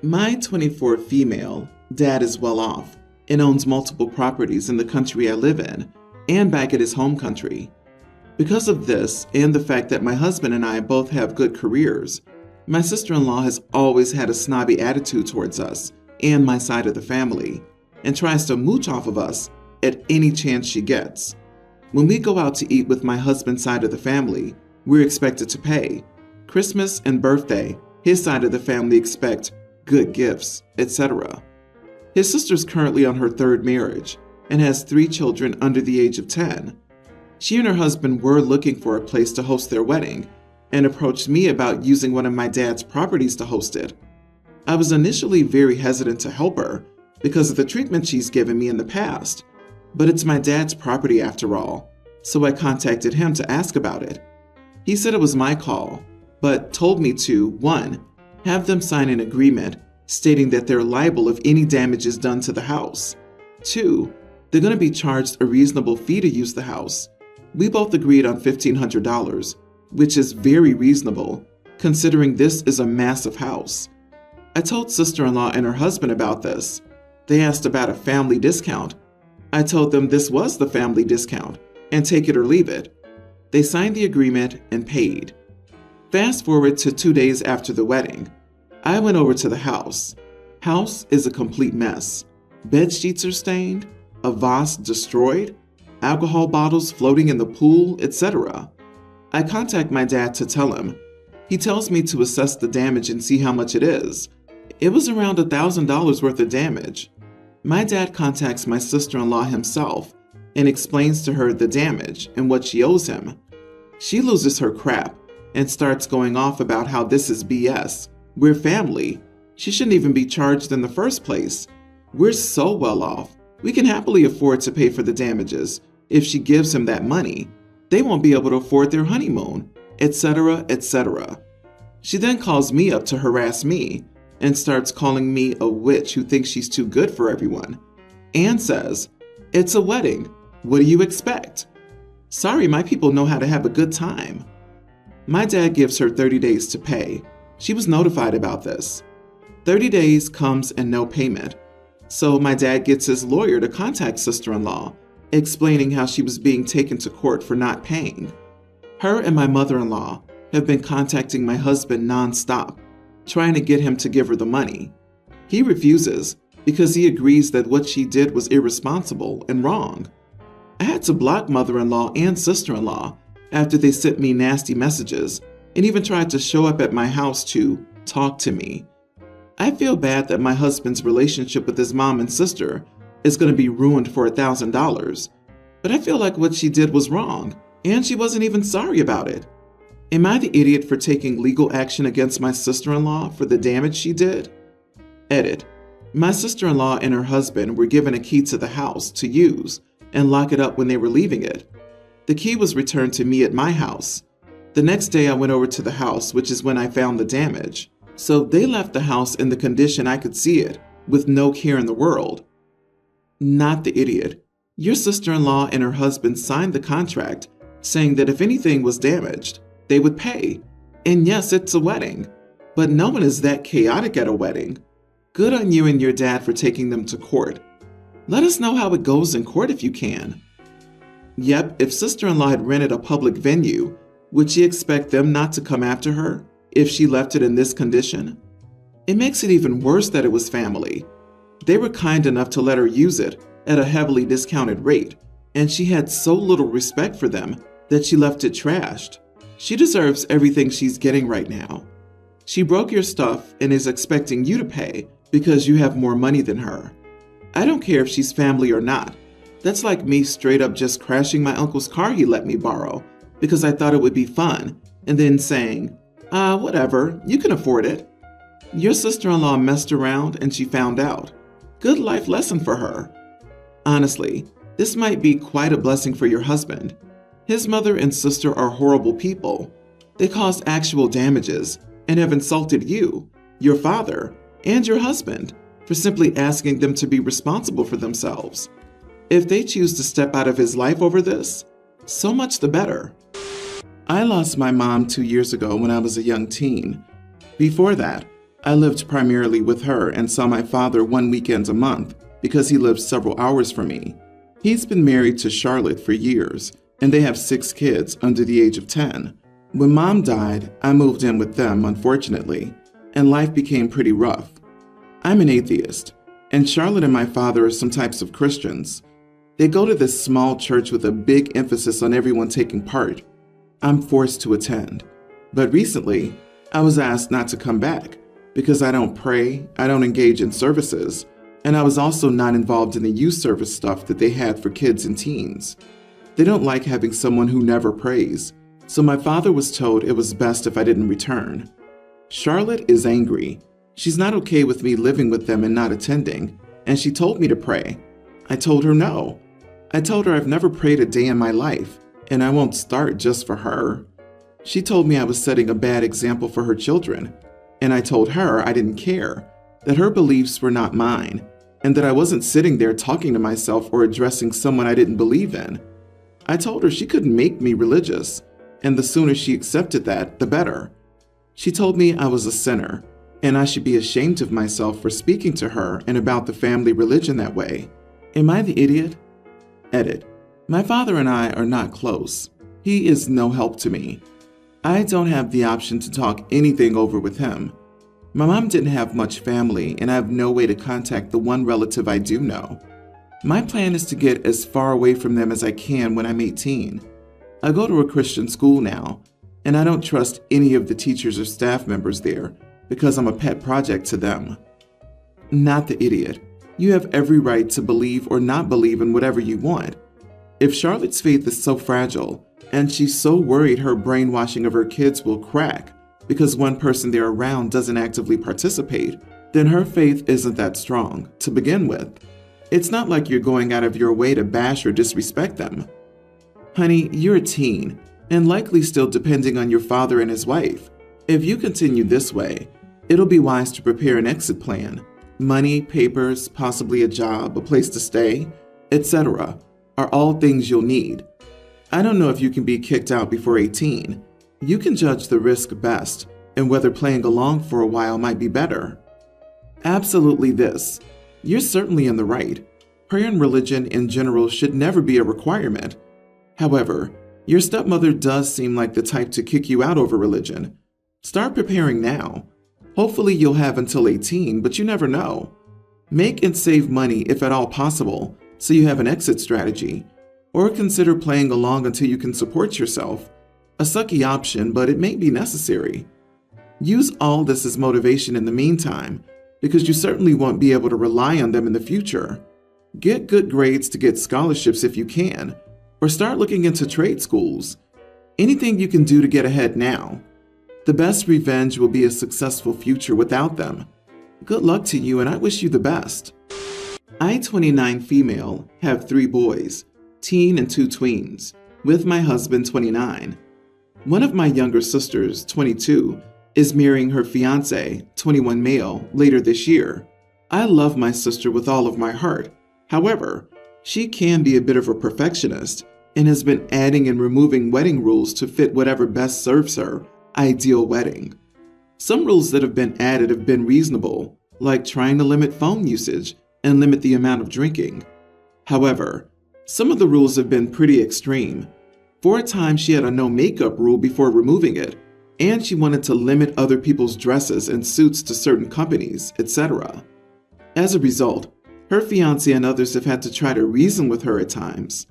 My 24 female dad is well off and owns multiple properties in the country I live in and back at his home country. Because of this and the fact that my husband and I both have good careers, my sister-in-law has always had a snobby attitude towards us and my side of the family and tries to mooch off of us at any chance she gets. When we go out to eat with my husband's side of the family, we're expected to pay. Christmas and birthday, his side of the family expect good gifts, etc. His sister's currently on her third marriage and has 3 children under the age of 10. She and her husband were looking for a place to host their wedding and approached me about using one of my dad's properties to host it. I was initially very hesitant to help her because of the treatment she's given me in the past, but it's my dad's property after all, so I contacted him to ask about it. He said it was my call, but told me to 1. Have them sign an agreement stating that they're liable if any damage is done to the house. 2. They're going to be charged a reasonable fee to use the house. We both agreed on $1,500, which is very reasonable, considering this is a massive house. I told sister-in-law and her husband about this. They asked about a family discount. I told them this was the family discount, and take it or leave it. They signed the agreement and paid. Fast forward to 2 days after the wedding. I went over to the house. House is a complete mess. Bed sheets are stained, a vase destroyed, alcohol bottles floating in the pool, etc. I contact my dad to tell him. He tells me to assess the damage and see how much it is. It was around $1,000 worth of damage. My dad contacts my sister-in-law himself and explains to her the damage and what she owes him. She loses her crap and starts going off about how this is BS. We're family. She shouldn't even be charged in the first place. We're so well off. We can happily afford to pay for the damages. If she gives him that money, they won't be able to afford their honeymoon, etc., etc. She then calls me up to harass me and starts calling me a witch who thinks she's too good for everyone, and says, "It's a wedding. What do you expect? Sorry, my people know how to have a good time." My dad gives her 30 days to pay. She was notified about this. 30 days comes and no payment. So my dad gets his lawyer to contact sister-in-law, explaining how she was being taken to court for not paying. Her and my mother-in-law have been contacting my husband nonstop, trying to get him to give her the money. He refuses because he agrees that what she did was irresponsible and wrong. I had to block mother-in-law and sister-in-law after they sent me nasty messages and even tried to show up at my house to talk to me. I feel bad that my husband's relationship with his mom and sister is going to be ruined for $1,000, but I feel like what she did was wrong, and she wasn't even sorry about it. Am I the idiot for taking legal action against my sister-in-law for the damage she did? Edit. My sister-in-law and her husband were given a key to the house to use and lock it up when they were leaving it. The key was returned to me at my house. The next day I went over to the house, which is when I found the damage. So they left the house in the condition I could see it, with no care in the world. Not the idiot. Your sister-in-law and her husband signed the contract saying that if anything was damaged, they would pay. And yes, it's a wedding, but no one is that chaotic at a wedding. Good on you and your dad for taking them to court. Let us know how it goes in court if you can. Yep, if sister-in-law had rented a public venue, would she expect them not to come after her if she left it in this condition? It makes it even worse that it was family. They were kind enough to let her use it at a heavily discounted rate, and she had so little respect for them that she left it trashed. She deserves everything she's getting right now. She broke your stuff and is expecting you to pay because you have more money than her. I don't care if she's family or not. That's like me straight up just crashing my uncle's car he let me borrow because I thought it would be fun, and then saying, whatever, you can afford it. Your sister-in-law messed around and she found out. Good life lesson for her. Honestly, this might be quite a blessing for your husband. His mother and sister are horrible people. They caused actual damages and have insulted you, your father, and your husband for simply asking them to be responsible for themselves. If they choose to step out of his life over this, so much the better. I lost my mom 2 years ago when I was a young teen. Before that, I lived primarily with her and saw my father one weekend a month because he lives several hours from me. He's been married to Charlotte for years, and they have 6 kids under the age of 10. When Mom died, I moved in with them, unfortunately, and life became pretty rough. I'm an atheist, and Charlotte and my father are some types of Christians. They go to this small church with a big emphasis on everyone taking part. I'm forced to attend. But recently, I was asked not to come back because I don't pray, I don't engage in services, and I was also not involved in the youth service stuff that they had for kids and teens. They don't like having someone who never prays, so my father was told it was best if I didn't return. Charlotte is angry. She's not okay with me living with them and not attending, and she told me to pray. I told her no. I told her I've never prayed a day in my life, and I won't start just for her. She told me I was setting a bad example for her children, and I told her I didn't care, that her beliefs were not mine, and that I wasn't sitting there talking to myself or addressing someone I didn't believe in. I told her she couldn't make me religious, and the sooner she accepted that, the better. She told me I was a sinner, and I should be ashamed of myself for speaking to her and about the family religion that way. Am I the idiot? Edit. My father and I are not close. He is no help to me. I don't have the option to talk anything over with him. My mom didn't have much family, and I have no way to contact the one relative I do know. My plan is to get as far away from them as I can when I'm 18. I go to a Christian school now, and I don't trust any of the teachers or staff members there because I'm a pet project to them. Not the idiot. You have every right to believe or not believe in whatever you want. If Charlotte's faith is so fragile, and she's so worried her brainwashing of her kids will crack because one person they're around doesn't actively participate, then her faith isn't that strong to begin with. It's not like you're going out of your way to bash or disrespect them. Honey, you're a teen, and likely still depending on your father and his wife. If you continue this way, it'll be wise to prepare an exit plan. Money, papers, possibly a job, a place to stay, etc. are all things you'll need. I don't know if you can be kicked out before 18. You can judge the risk best and whether playing along for a while might be better. Absolutely this. You're certainly in the right. Prayer and religion in general should never be a requirement. However, your stepmother does seem like the type to kick you out over religion. Start preparing now. Hopefully you'll have until 18, but you never know. Make and save money if at all possible, so you have an exit strategy. Or consider playing along until you can support yourself. A sucky option, but it may be necessary. Use all this as motivation in the meantime, because you certainly won't be able to rely on them in the future. Get good grades to get scholarships if you can, or start looking into trade schools. Anything you can do to get ahead now. The best revenge will be a successful future without them. Good luck to you, and I wish you the best. I, 29 female, have 3 boys, teen and 2 tweens, with my husband, 29. One of my younger sisters, 22, is marrying her fiancé, 21 male, later this year. I love my sister with all of my heart. However, she can be a bit of a perfectionist and has been adding and removing wedding rules to fit whatever best serves her ideal wedding. Some rules that have been added have been reasonable, like trying to limit phone usage and limit the amount of drinking. However, some of the rules have been pretty extreme. For a time, she had a no makeup rule before removing it, and she wanted to limit other people's dresses and suits to certain companies, etc. As a result, her fiancé and others have had to try to reason with her at times.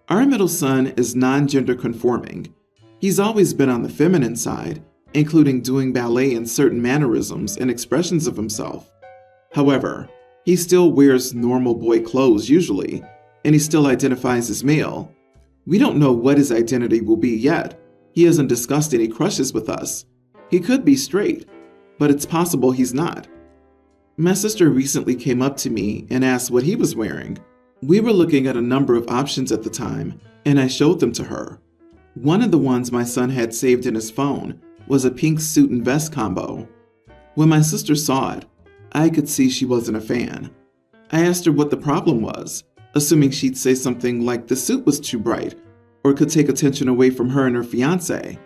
Our middle son is non-gender conforming. He's always been on the feminine side, including doing ballet and certain mannerisms and expressions of himself. However, he still wears normal boy clothes usually, and he still identifies as male. We don't know what his identity will be yet. He hasn't discussed any crushes with us. He could be straight, but it's possible he's not. My sister recently came up to me and asked what he was wearing. We were looking at a number of options at the time, and I showed them to her. One of the ones my son had saved in his phone was a pink suit and vest combo. When my sister saw it, I could see she wasn't a fan. I asked her what the problem was, assuming she'd say something like the suit was too bright or could take attention away from her and her fiancé.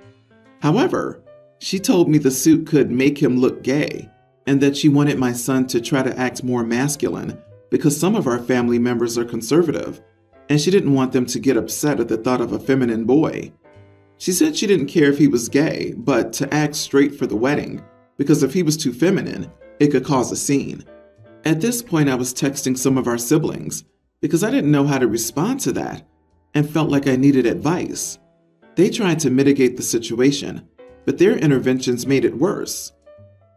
However, she told me the suit could make him look gay, and that she wanted my son to try to act more masculine because some of our family members are conservative, and she didn't want them to get upset at the thought of a feminine boy. She said she didn't care if he was gay, but to act straight for the wedding, because if he was too feminine, it could cause a scene. At this point, I was texting some of our siblings because I didn't know how to respond to that and felt like I needed advice. They tried to mitigate the situation, but their interventions made it worse.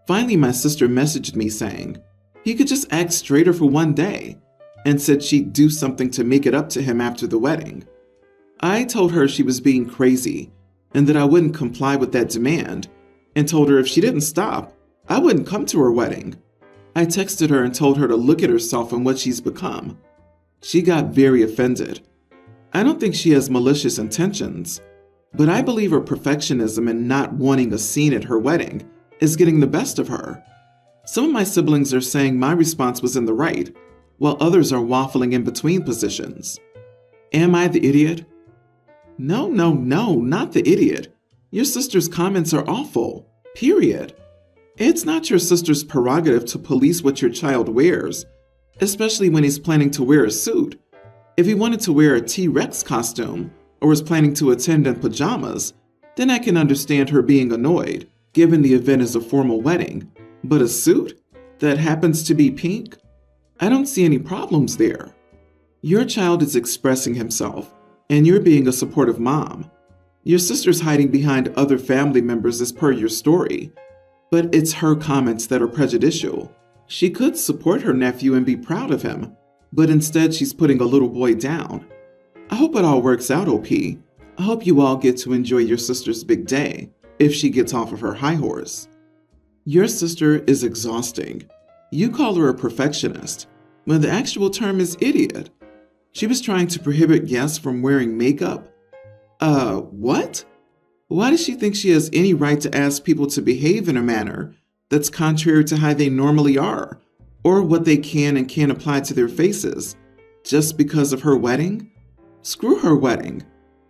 Finally, my sister messaged me saying he could just act straighter for one day and said she'd do something to make it up to him after the wedding. I told her she was being crazy and that I wouldn't comply with that demand, and told her if she didn't stop, I wouldn't come to her wedding. I texted her and told her to look at herself and what she's become. She got very offended. I don't think she has malicious intentions, but I believe her perfectionism and not wanting a scene at her wedding is getting the best of her. Some of my siblings are saying my response was in the right, while others are waffling in between positions. Am I the idiot? No, not the idiot. Your sister's comments are awful, period. It's not your sister's prerogative to police what your child wears, especially when he's planning to wear a suit. If he wanted to wear a T-Rex costume or was planning to attend in pajamas, then I can understand her being annoyed, given the event is a formal wedding. But a suit that happens to be pink? I don't see any problems there. Your child is expressing himself, and you're being a supportive mom. Your sister's hiding behind other family members as per your story, but it's her comments that are prejudicial. She could support her nephew and be proud of him, but instead she's putting a little boy down. I hope it all works out, OP. I hope you all get to enjoy your sister's big day, if she gets off of her high horse. Your sister is exhausting. You call her a perfectionist, when the actual term is idiot. She was trying to prohibit guests from wearing makeup. What? Why does she think she has any right to ask people to behave in a manner that's contrary to how they normally are, or what they can and can't apply to their faces, just because of her wedding? Screw her wedding.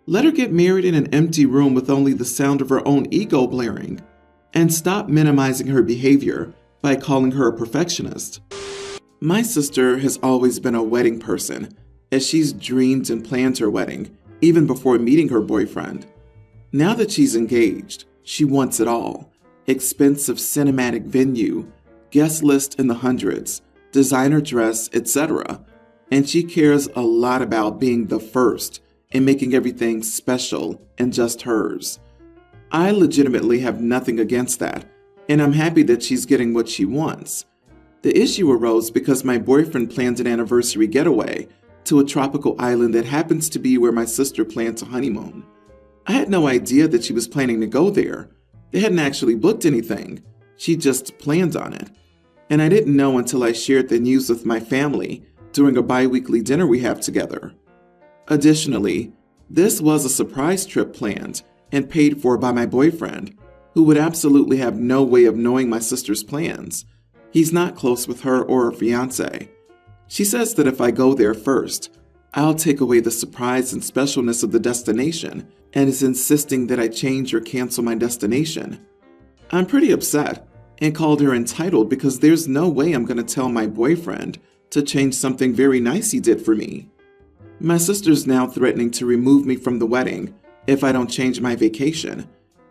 Let her get married in an empty room with only the sound of her own ego blaring, and stop minimizing her behavior by calling her a perfectionist. My sister has always been a wedding person, as she's dreamed and planned her wedding, even before meeting her boyfriend. Now that she's engaged, she wants it all. Expensive cinematic venue, guest list in the hundreds, designer dress, etc. And she cares a lot about being the first and making everything special and just hers. I legitimately have nothing against that, and I'm happy that she's getting what she wants. The issue arose because my boyfriend planned an anniversary getaway to a tropical island that happens to be where my sister planned to honeymoon. I had no idea that she was planning to go there. They hadn't actually booked anything. She just planned on it. And I didn't know until I shared the news with my family during a bi-weekly dinner we have together. Additionally, this was a surprise trip planned and paid for by my boyfriend, who would absolutely have no way of knowing my sister's plans. He's not close with her or her fiancé. She says that if I go there first, I'll take away the surprise and specialness of the destination, and is insisting that I change or cancel my destination. I'm pretty upset and called her entitled because there's no way I'm going to tell my boyfriend to change something very nice he did for me. My sister's now threatening to remove me from the wedding if I don't change my vacation,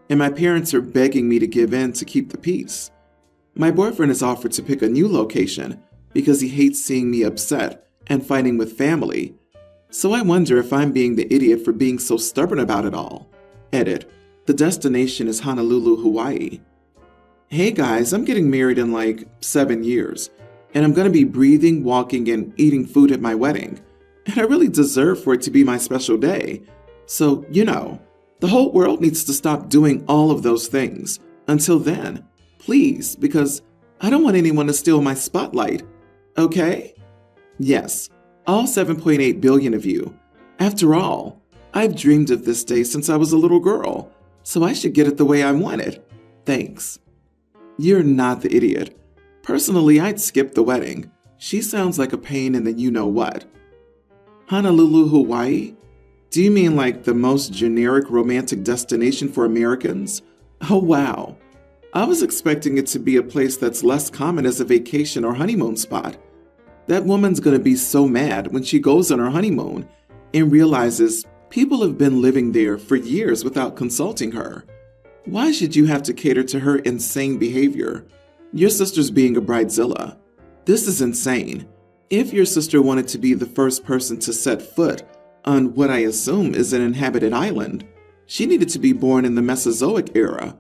and my parents are begging me to give in to keep the peace. My boyfriend has offered to pick a new location because he hates seeing me upset and fighting with family. So I wonder if I'm being the idiot for being so stubborn about it all. Edit. The destination is Honolulu, Hawaii. Hey guys, I'm getting married in like 7 years, and I'm going to be breathing, walking, and eating food at my wedding. And I really deserve for it to be my special day. So, the whole world needs to stop doing all of those things. Until then, please, because I don't want anyone to steal my spotlight. Okay? Yes, all 7.8 billion of you. After all, I've dreamed of this day since I was a little girl, so I should get it the way I want it. Thanks. You're not the idiot. Personally, I'd skip the wedding. She sounds like a pain in the you-know-what. Honolulu, Hawaii? Do you mean like the most generic romantic destination for Americans? Oh wow. I was expecting it to be a place that's less common as a vacation or honeymoon spot. That woman's gonna be so mad when she goes on her honeymoon and realizes people have been living there for years without consulting her. Why should you have to cater to her insane behavior? Your sister's being a bridezilla. This is insane. If your sister wanted to be the first person to set foot on what I assume is an inhabited island, she needed to be born in the Mesozoic era.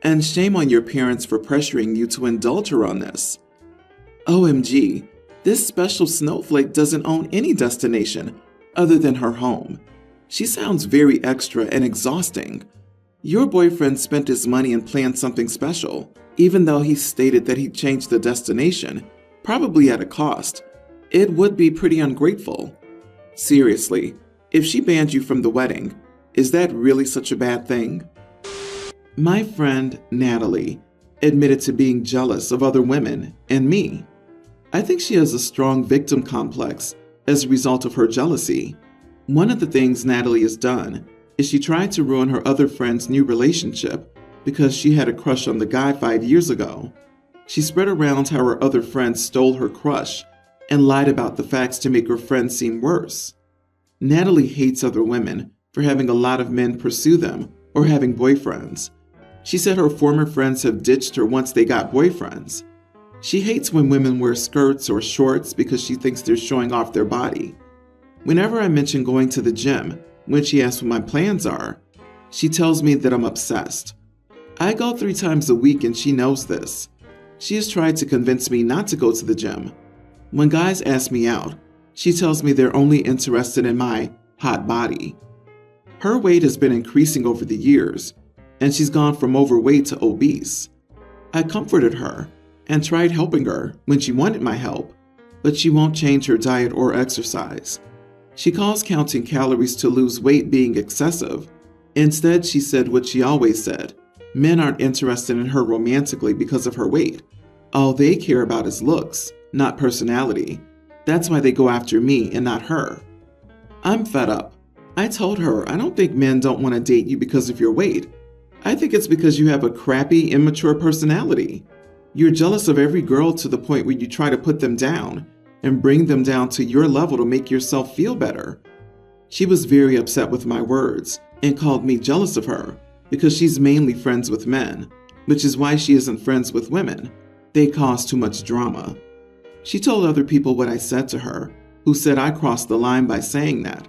And shame on your parents for pressuring you to indulge her on this. OMG, this special snowflake doesn't own any destination other than her home. She sounds very extra and exhausting. Your boyfriend spent his money and planned something special, even though he stated that he'd changed the destination, probably at a cost. It would be pretty ungrateful. Seriously, if she banned you from the wedding, is that really such a bad thing? My friend, Natalie, admitted to being jealous of other women and me. I think she has a strong victim complex as a result of her jealousy. One of the things Natalie has done is she tried to ruin her other friend's new relationship because she had a crush on the guy 5 years ago. She spread around how her other friends stole her crush and lied about the facts to make her friend seem worse. Natalie hates other women for having a lot of men pursue them or having boyfriends. She said her former friends have ditched her once they got boyfriends. She hates when women wear skirts or shorts because she thinks they're showing off their body. Whenever I mention going to the gym, when she asks what my plans are, she tells me that I'm obsessed. I go 3 times a week and she knows this. She has tried to convince me not to go to the gym. When guys ask me out, she tells me they're only interested in my hot body. Her weight has been increasing over the years, and she's gone from overweight to obese. I comforted her and tried helping her when she wanted my help, but she won't change her diet or exercise. She calls counting calories to lose weight being excessive. Instead, she said what she always said: men aren't interested in her romantically because of her weight. All they care about is looks, not personality. That's why they go after me and not her. I'm fed up. I told her I don't think men don't want to date you because of your weight. I think it's because you have a crappy, immature personality. You're jealous of every girl to the point where you try to put them down and bring them down to your level to make yourself feel better. She was very upset with my words and called me jealous of her because she's mainly friends with men, which is why she isn't friends with women. They cause too much drama. She told other people what I said to her, who said I crossed the line by saying that.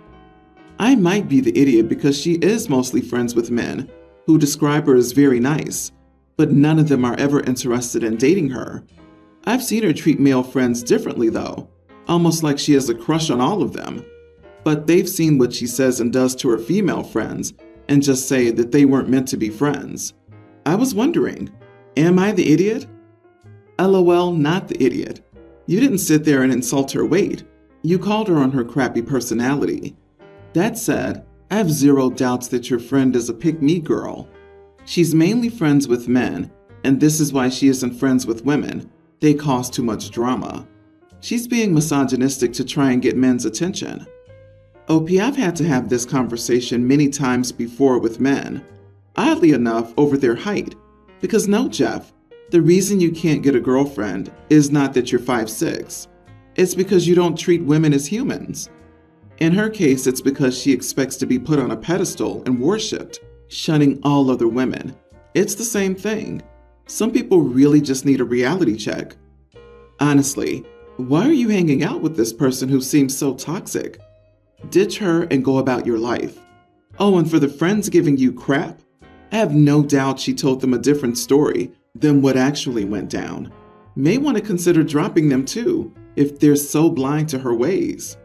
I might be the idiot because she is mostly friends with men who describe her as very nice, but none of them are ever interested in dating her. I've seen her treat male friends differently though, almost like she has a crush on all of them. But they've seen what she says and does to her female friends and just say that they weren't meant to be friends. I was wondering, am I the idiot? LOL, not the idiot. You didn't sit there and insult her weight. You called her on her crappy personality. That said, I have zero doubts that your friend is a pick-me girl. She's mainly friends with men, and this is why she isn't friends with women. They cause too much drama. She's being misogynistic to try and get men's attention. OP, I've had to have this conversation many times before with men. Oddly enough, over their height. Because no, Jeff, the reason you can't get a girlfriend is not that you're 5'6". It's because you don't treat women as humans. In her case, it's because she expects to be put on a pedestal and worshipped, shunning all other women. It's the same thing. Some people really just need a reality check. Honestly, why are you hanging out with this person who seems so toxic? Ditch her and go about your life. Oh, and for the friends giving you crap, I have no doubt she told them a different story than what actually went down. May want to consider dropping them too, if they're so blind to her ways.